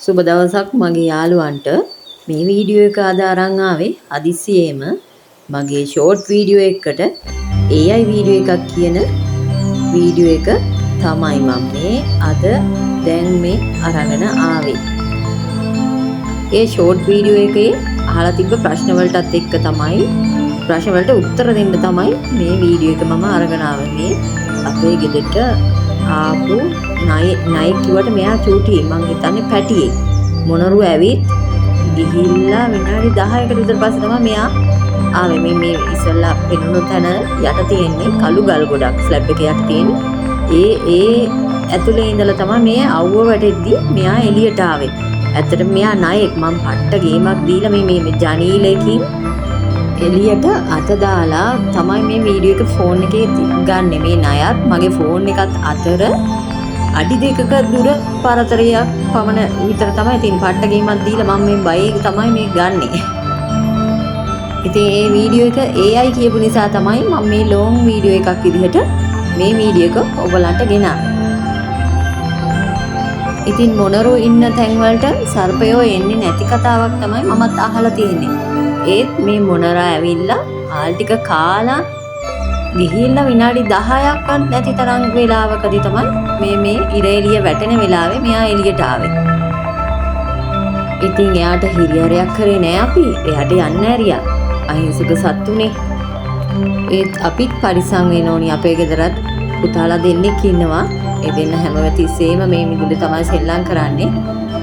සුබ දවසක් මගේ යාළුවන්ට මේ වීඩියෝ එක අද අරන් ආවේ හදිස්සියෙම මගේ ෂෝට් වීඩියෝ එකකට AI වීඩියෝ එකක් කියන වීඩියෝ එක තමයි මම මේ අද දැන් මේ අරගෙන ආවේ. ඒ ෂෝට් වීඩියෝ එකේ අහලා තිබ්බ ප්‍රශ්න වලටත් එක්ක තමයි ප්‍රශ්න වලට උත්තර දෙන්න තමයි මේ වීඩියෝ එක මම අරගෙන ආවේ. මේ අපේ ගෙදරට ආපු නයි කිව්වට මෙයා චූටි මං හිතන්නේ පැටියෙක්. මොනරු ඇවිත් ගිහිල්ලා විනාඩි 10කට විතර පස්සේ තමයි මෙයා ආවේ. මේ ඉස්සෙල්ලා පෙනුණු තැන යට තියෙන්නේ කළු ගල් ගොඩක් ස්ලැබ් එක යට තියෙන්නේ. ඒ ඇතුලේ ඉඳලා තමයි මේ අවුව වැටෙද්දි මෙයා එළියට ආවේ. ඇත්තටම මෙයා නයෙක්. මං පට්ට ගේමක් දීලා මේ ජනීලකින් එළියට අත දාලා තමයි මේ වීඩියෝ එක ෆෝන් එකේ ගන්නෙ. මේ ණයත් මගේ ෆෝන් එකත් අතර අඩි දෙකක දුර පරතරයක් පමණ විතර තමයි තියෙන. පට්ට ගේමක් දීලා මම මේ බයේ තමයි මේ ගන්නෙ. ඉතින් මේ වීඩියෝ එක AI කියපු නිසා තමයි මම මේ ලොන් වීඩියෝ එකක් විදිහට මේ වීඩියෝ එක ඔයගලන්ට ගෙනාවේ. ඉතින් මොනරෝ ඉන්න තැන් වලට සර්පයෝ එන්නේ නැති කතාවක් තමයි මමත් අහලා තියෙන්නේ. ඒත් මේ මොනරා ඇවිල්ලා ආල් ටික කාලා ගිහිල්ලා විනාඩි 10ක්වත් නැති තරම් වෙලාවකදී තමයි මේ ඉර එළිය වැටෙන වෙලාවේ මෙයා එළියට ආවේ. ඉතින් එයාට හිරිහැරයක් කරේ නෑ අපි. එයාට යන්න ඇරියා. අහිංසක සත්තුනේ. ඒත් අපිත් පරිස්සම් වෙන්න ඕනි. අපේ ගෙදරත් පුතාලා දෙන්නෙක් ඉන්නවා. ඒ දෙන්න හැමතිස්සෙම මේ මිදුලේ තමයි සෙල්ලම් කරන්නේ.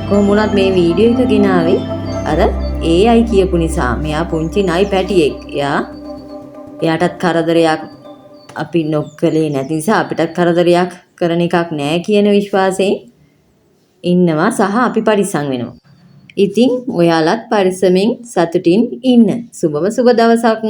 කොහොම වුණත් මේ වීඩියෝ එක ගෙනාවේ අර AI කියපු නිසා. මෙයා පුංචි නයි පැටියෙක්. එයාටත් කරදරයක් අපි නොකලේ නැති නිසා අපිටත් කරදරයක් කරන එකක් නෑ කියන විශ්වාසයෙන් ඉන්නවා සහ අපි පරිස්සම් වෙනවා. ඉතින් ඔයාලත් පරිස්සමෙන් සතුටින් ඉන්න. සුබම සුබ දවසක්.